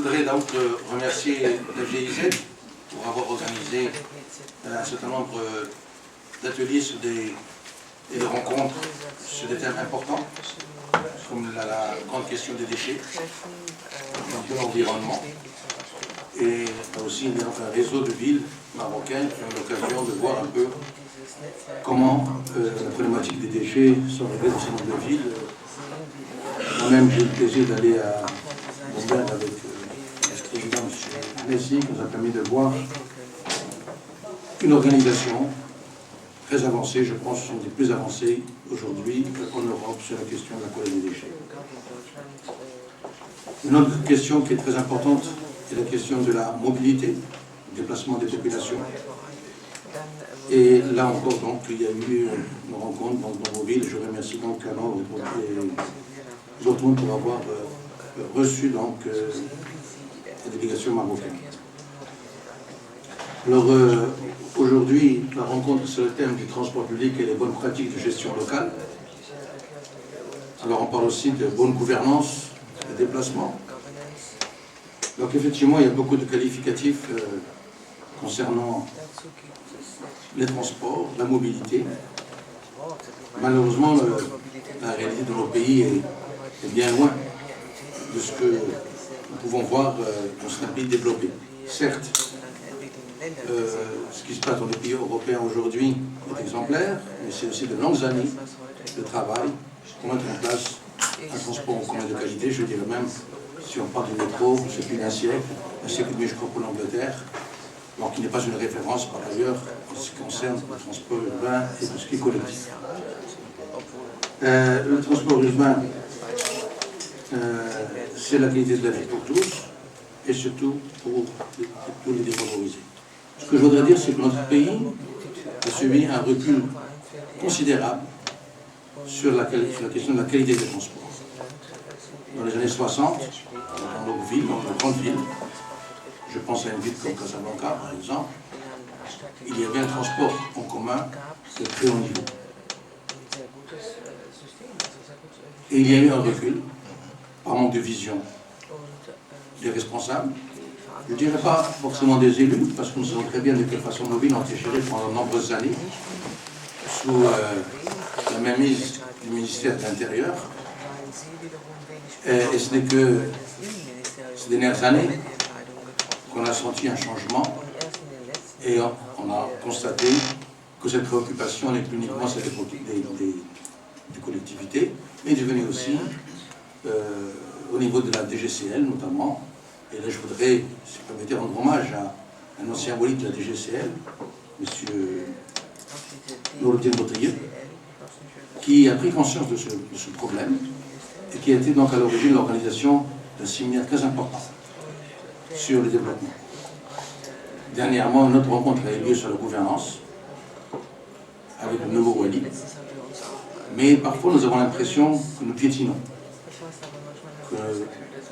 voudrais donc remercier la GIZ pour avoir organisé un certain nombre d'ateliers sur des rencontres sur des thèmes importants, comme la grande question des déchets, de l'environnement, et aussi un réseau de villes marocaines qui ont l'occasion de voir un peu comment la problématique des déchets sont réglées dans ces nombre de villes. Moi-même, j'ai eu le plaisir d'aller à Bombay avec le président M. Messi, qui nous a permis de voir une organisation très avancée, je pense, une des plus avancées aujourd'hui en Europe sur la question de la collecte des déchets. Une autre question qui est très importante est la question de la mobilité, du déplacement des populations. Et là encore, donc, il y a eu une rencontre dans vos villes. Je remercie donc alors les autres mondes pour avoir reçu donc la délégation marocaine. Alors aujourd'hui, la rencontre sur le thème du transport public et les bonnes pratiques de gestion locale. Alors on parle aussi de bonne gouvernance des déplacements. Donc effectivement, il y a beaucoup de qualificatifs concernant les transports, la mobilité. Malheureusement, la réalité de nos pays est bien loin de ce que nous pouvons voir dans ce pays développé. Certes, ce qui se passe dans les pays européens aujourd'hui est exemplaire, mais c'est aussi de longues années de travail pour mettre en place un transport en commun de qualité. Je dirais même, si on parle du métro, c'est plus d'un siècle et demi, je crois, pour l'Angleterre, alors qui n'est pas une référence par ailleurs en ce qui concerne le transport urbain et tout ce qui est collectif. Le transport urbain, c'est la qualité de la vie pour tous et surtout pour les défavorisés. Ce que je voudrais dire, c'est que notre pays a subi un recul considérable sur la question de la qualité des transports. Dans les années 60, dans nos villes, dans nos grandes villes, je pense à une ville comme Casablanca, par exemple, il y avait un transport en commun de très haut niveau. Et il y a eu un recul, par manque de vision des responsables. Je ne dirais pas forcément des élus, parce que nous savons très bien de quelle façon nos villes ont été gérées pendant de nombreuses années, sous la mainmise du ministère de l'Intérieur. Et ce n'est que ces dernières années qu'on a senti un changement et on a constaté que cette préoccupation n'est plus uniquement celle des collectivités, mais est devenue aussi au niveau de la DGCL notamment. Et là je voudrais, si vous permettez, rendre hommage à un ancien wali de la DGCL, M. Noureddin Boutayeb, qui a pris conscience de ce problème et qui a été donc à l'origine de l'organisation d'un séminaire très important sur le développement. Dernièrement, une autre rencontre a eu lieu sur la gouvernance avec le nouveau wali. Mais parfois, nous avons l'impression que nous piétinons, que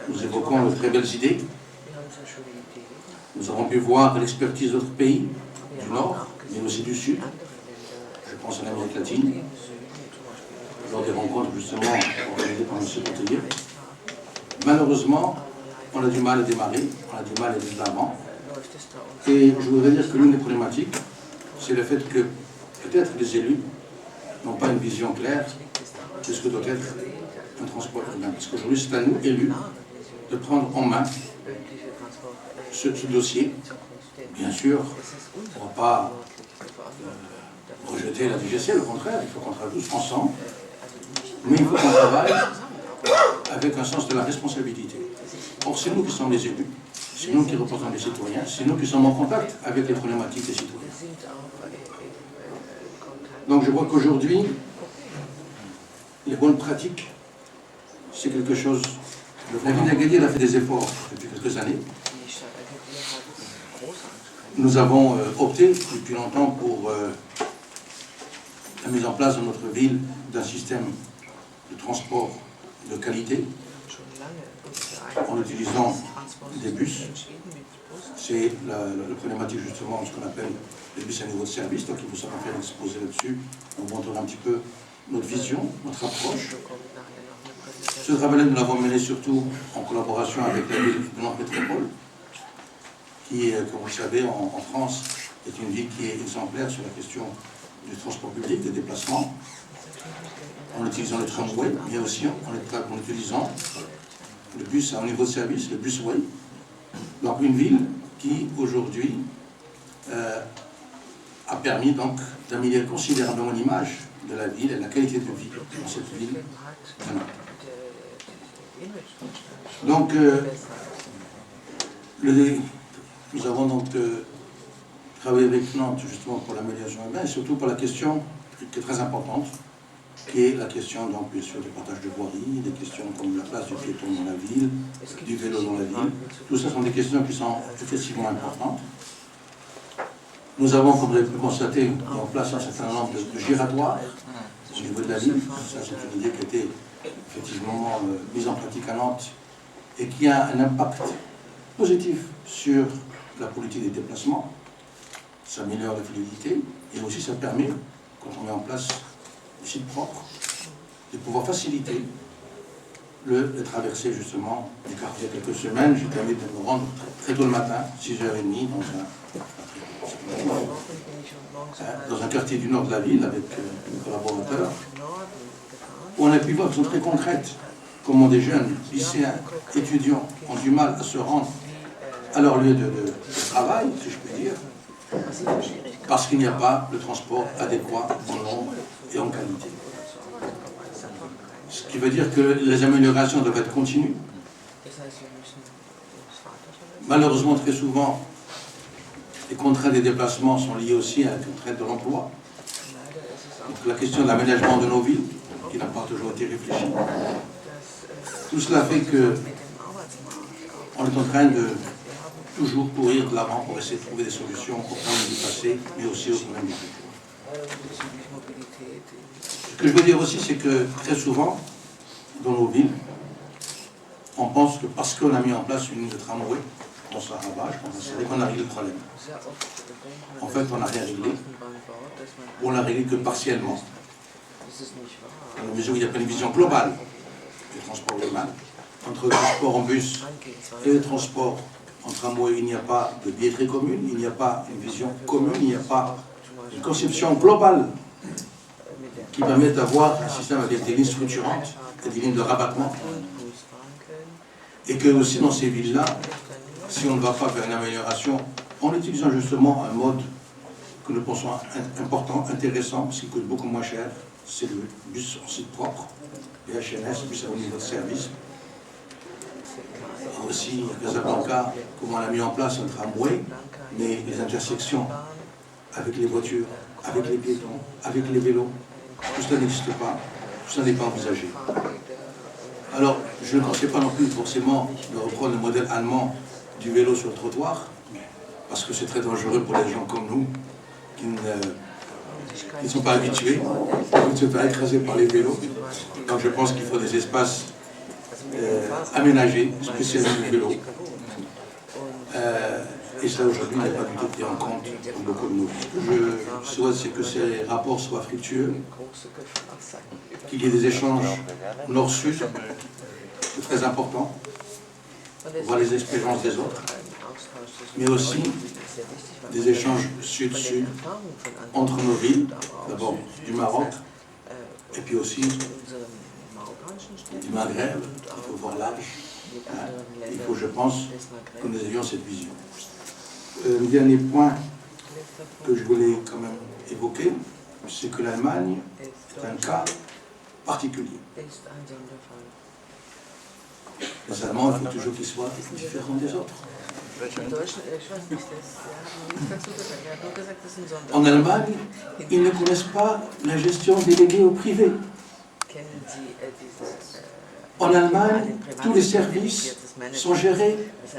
nous évoquons de très belles idées. Nous avons pu voir l'expertise d'autres pays, du Nord, mais aussi du Sud. Je pense à l'Amérique latine, lors des rencontres justement organisées par M. Boutayeb. Malheureusement, on a du mal à démarrer, on a du mal à aller de l'avant. Et je voudrais dire que l'une des problématiques, c'est le fait que peut-être les élus n'ont pas une vision claire de ce que doit être un transport urbain. Parce qu'aujourd'hui, c'est à nous, élus, de prendre en main ce dossier. Bien sûr, on ne va pas rejeter la DGCL, au contraire, il faut qu'on travaille tous ensemble, mais il faut qu'on travaille avec un sens de la responsabilité. Or, c'est nous qui sommes les élus, c'est nous qui représentons les citoyens, c'est nous qui sommes en contact avec les problématiques des citoyens. Donc je vois qu'aujourd'hui, les bonnes pratiques, c'est quelque chose... La ville d'Agadir a fait des efforts depuis quelques années. Nous avons opté depuis longtemps pour la mise en place dans notre ville d'un système de transport de qualité en utilisant des bus. C'est la problématique justement de ce qu'on appelle les bus à niveau de service, donc il faut savoir faire l'exposé là-dessus, on montre un petit peu notre vision, notre approche. Ce travail-là, nous l'avons mené surtout en collaboration avec la ville de Nantes Métropole, qui, comme vous le savez, en France, est une ville qui est exemplaire sur la question du transport public, des déplacements, en utilisant le tramway, mais aussi en utilisant le bus à haut niveau de service, le busway. Donc une ville qui, aujourd'hui, a permis donc d'améliorer considérablement l'image de la ville et la qualité de vie dans cette ville. Donc, nous avons donc travaillé avec Nantes justement pour l'amélioration urbaine et surtout pour la question qui est très importante, qui est la question donc bien sûr du partage de voirie, des questions comme la place du piéton dans la ville, du vélo dans la ville. Tout ça sont des questions qui sont effectivement importantes. Nous avons, comme vous avez pu constater, mis en place un certain nombre de giratoires au niveau de la ville. Ça, c'est une idée qui a été effectivement mise en pratique à Nantes et qui a un impact positif sur la politique des déplacements. Ça améliore la fluidité et aussi ça permet, quand on met en place des sites propres, de pouvoir faciliter le traversée justement du quartier. Il y a quelques semaines, j'ai permis de me rendre très tôt le matin, 6h30, dans un quartier du nord de la ville avec mes collaborateurs, où on a pu voir de façon très concrète comment des jeunes lycéens, étudiants ont du mal à se rendre à leur lieu de travail, si je peux dire, parce qu'il n'y a pas le transport adéquat en nombre et en qualité. Ce qui veut dire que les améliorations doivent être continues. Malheureusement, très souvent, les contraintes des déplacements sont liées aussi à la contrainte de l'emploi. Donc la question de l'aménagement de nos villes, qui n'a pas toujours été réfléchie. Tout cela fait que on est en train de toujours courir de l'avant pour essayer de trouver des solutions aux problèmes du passé, mais aussi aux problèmes du futur. Ce que je veux dire aussi, c'est que très souvent, dans nos villes, on pense que parce qu'on a mis en place une ligne de tramway, on s'en ravage, qu'on a réglé le problème. En fait, on n'a rien réglé, ou on l'a réglé que partiellement. Dans la mesure où il n'y a pas une vision globale du transport urbain, entre le transport en bus et le transport en tramway, il n'y a pas de billetterie commune, il n'y a pas une vision commune, il n'y a pas une conception globale qui permet d'avoir un système avec des lignes structurantes et des lignes de rabattement. Et que aussi dans ces villes-là, si on ne va pas vers une amélioration, en utilisant justement un mode que nous pensons important, intéressant, parce qu'il coûte beaucoup moins cher, c'est le bus en site propre, les HNS, bus à haut niveau de service. Aussi, Casablanca, comment on a mis en place un tramway, mais les intersections avec les voitures, avec les piétons, avec les vélos, tout cela n'existe pas, tout cela n'est pas envisagé. Alors, je ne conseille pas non plus forcément de reprendre le modèle allemand du vélo sur le trottoir, parce que c'est très dangereux pour les gens comme nous, qui ne sont pas habitués, qui ne se font écraser par les vélos. Donc je pense qu'il faut des espaces aménagés, spécialement du vélo. Et ça aujourd'hui n'est pas du tout pris en compte dans beaucoup de nos vies. Ce que je souhaite, c'est que ces rapports soient fructueux, qu'il y ait des échanges nord-sud, c'est très important, voir les expériences des autres, mais aussi des échanges sud-sud entre nos villes, d'abord du Maroc, et puis aussi du Maghreb. Il faut voir large. Il faut, je pense, que nous ayons cette vision. Le dernier point que je voulais quand même évoquer, c'est que l'Allemagne est un cas particulier. Les Allemands, il faut toujours qu'ils soient différents des autres. En Allemagne, ils ne connaissent pas la gestion déléguée au privé. En Allemagne, tous les services sont gérés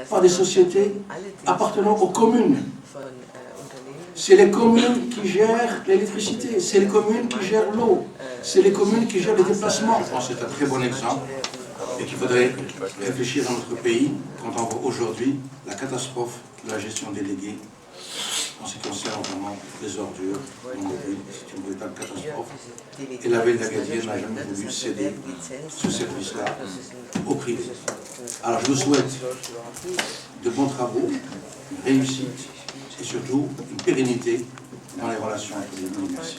par des sociétés appartenant aux communes. C'est les communes qui gèrent l'électricité, c'est les communes qui gèrent l'eau, c'est les communes qui gèrent les déplacements. Je pense que c'est un très bon exemple et qu'il faudrait réfléchir dans notre pays quand on voit aujourd'hui la catastrophe de la gestion déléguée en ce qui concerne vraiment les ordures dans nos villes. C'est une véritable catastrophe. Et la ville d'Agadir n'a jamais voulu céder ce service-là au privé. Alors je vous souhaite de bons travaux, une réussite et surtout une pérennité dans les relations entre les deux. Merci.